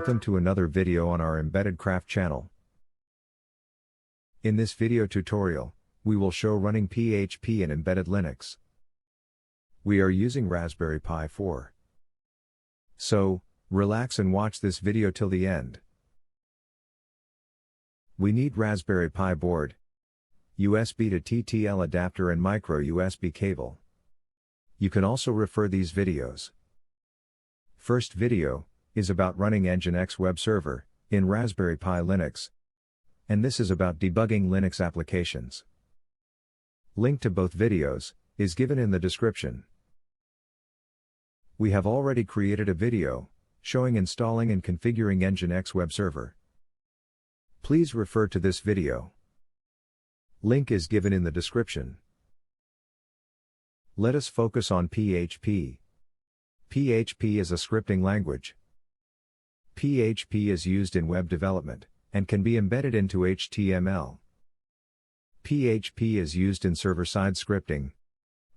Welcome to another video on our EmbeddedCraft channel. In this video tutorial, we will show running PHP and Embedded Linux. We are using Raspberry Pi 4. So, relax and watch this video till the end. We need Raspberry Pi board, USB to TTL adapter and micro USB cable. You can also refer these videos. First video is about running NGINX Webserver in Raspberry Pi Linux, and this is about debugging Linux applications. Link to both videos is given in the description. We have already created a video showing installing and configuring NGINX Webserver. Please refer to this video. Link is given in the description. Let us focus on PHP. PHP is a scripting language. PHP is used in web development, and can be embedded into HTML. PHP is used in server-side scripting,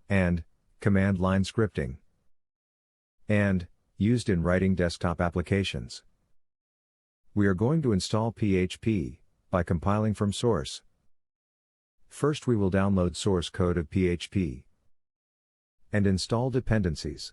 and command line scripting, and used in writing desktop applications. We are going to install PHP by compiling from source. First we will download source code of PHP and install dependencies.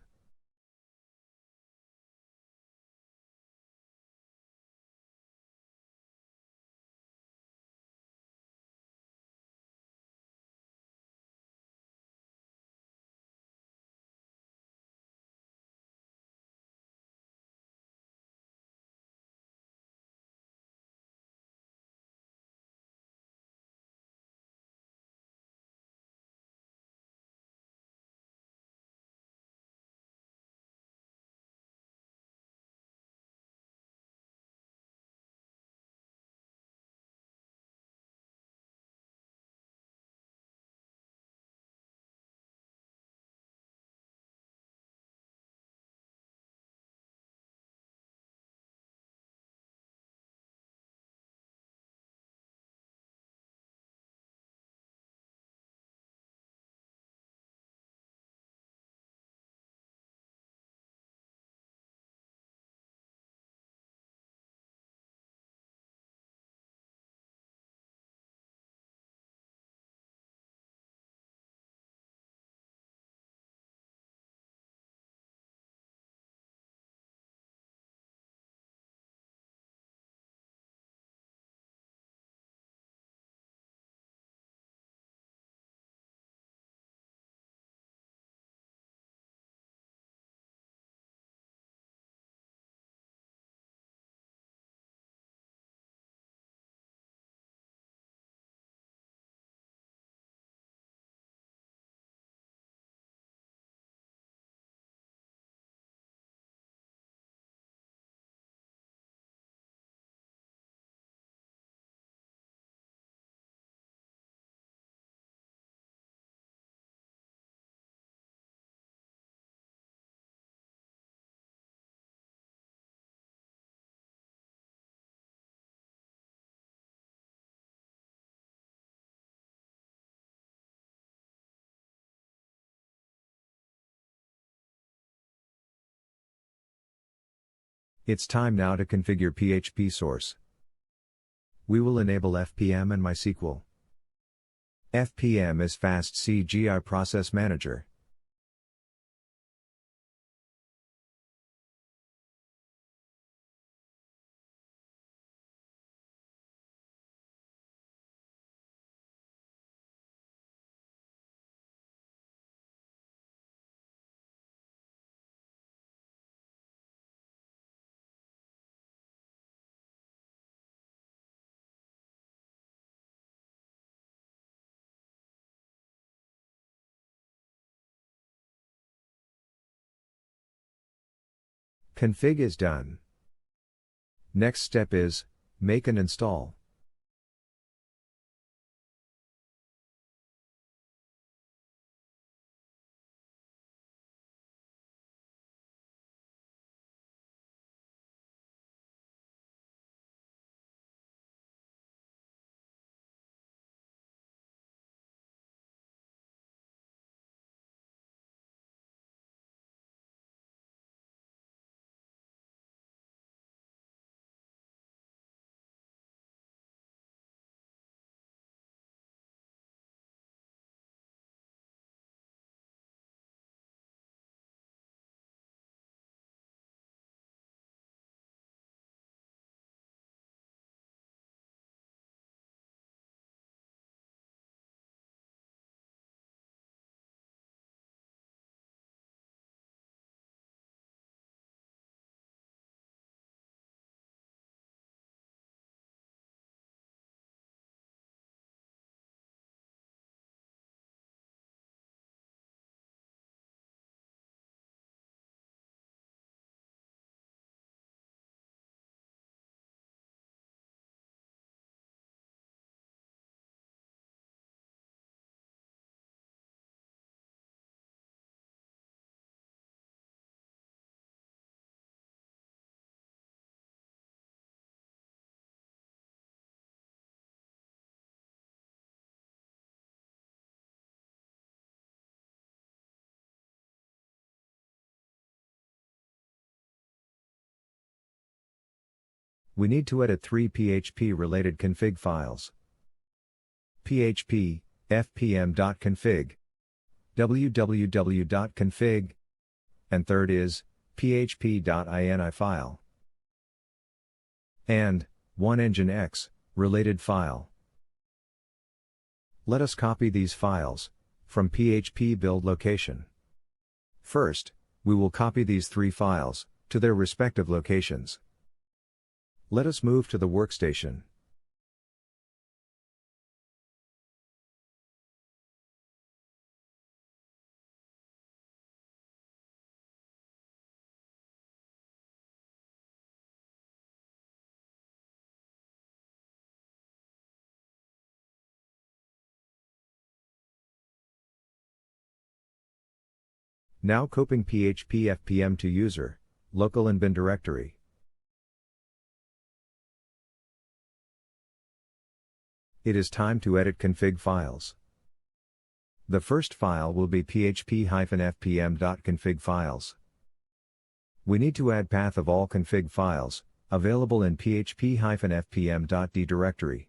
It's time now to configure PHP source. We will enable FPM and MySQL. FPM is Fast CGI Process Manager. Config is done. Next step is, make and install. We need to edit 3 PHP-related config files. PHP, fpm.config, www.config, and third is, php.ini file. And, one NGINX, related file. Let us copy these files, from PHP build location. First, we will copy these 3 files, to their respective locations. Let us move to the workstation. Now copying PHP fpm to user, local and bin directory. It is time to edit config files. The first file will be php-fpm.config files. We need to add path of all config files, available in php-fpm.d directory.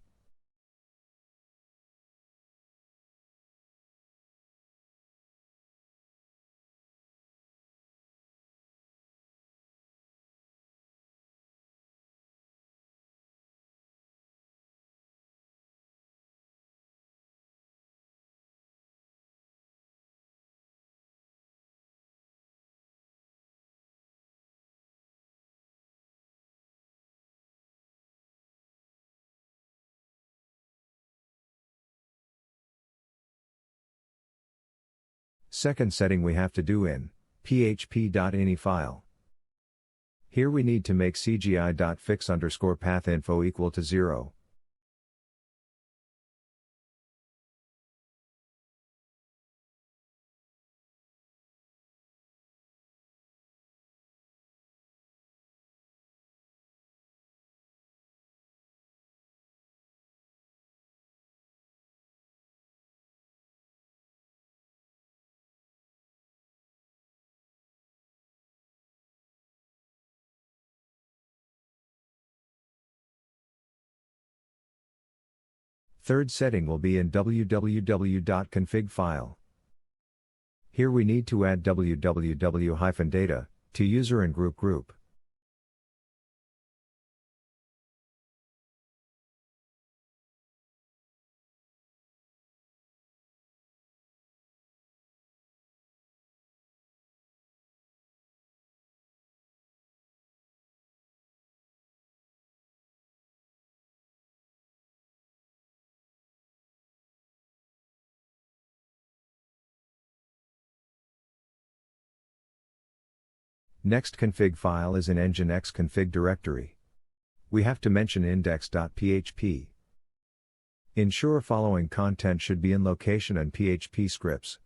Second setting we have to do in php.ini file. Here we need to make cgi.fix_pathinfo equal to 0. Third setting will be in www.config file. Here we need to add www-data to user and group. Next config file is in NGINX config directory. We have to mention index.php. Ensure following content should be in location and PHP scripts.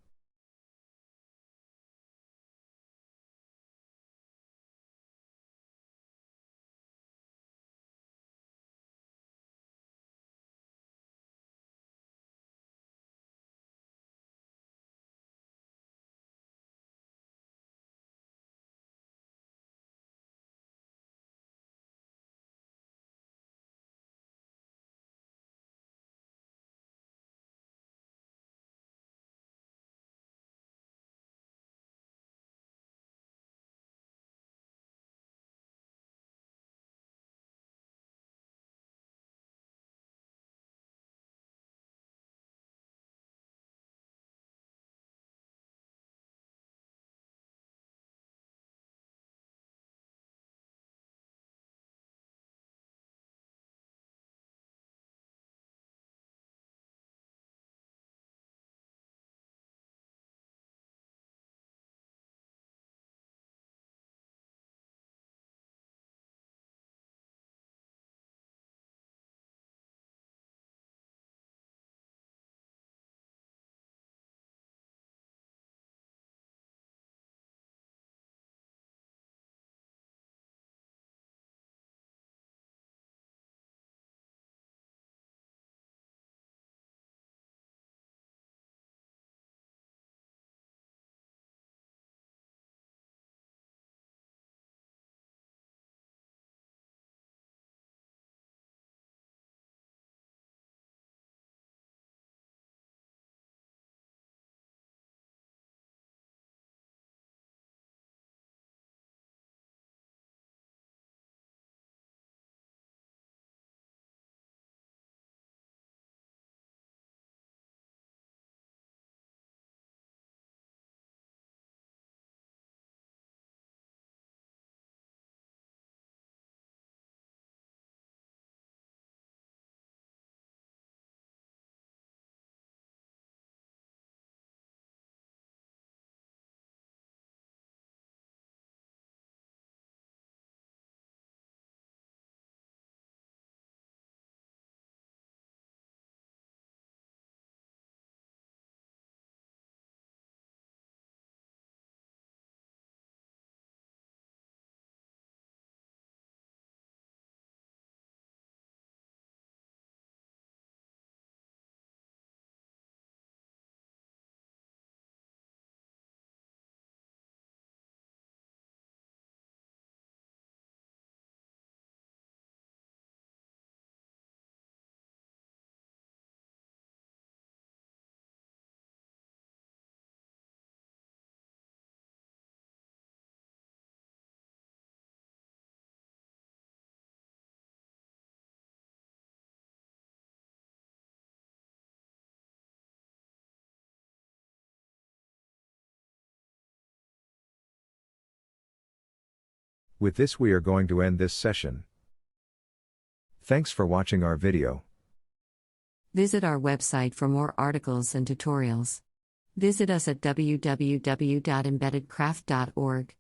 With this we are going to end this session. Thanks for watching our video. Visit our website for more articles and tutorials. Visit us at www.embeddedcraft.org.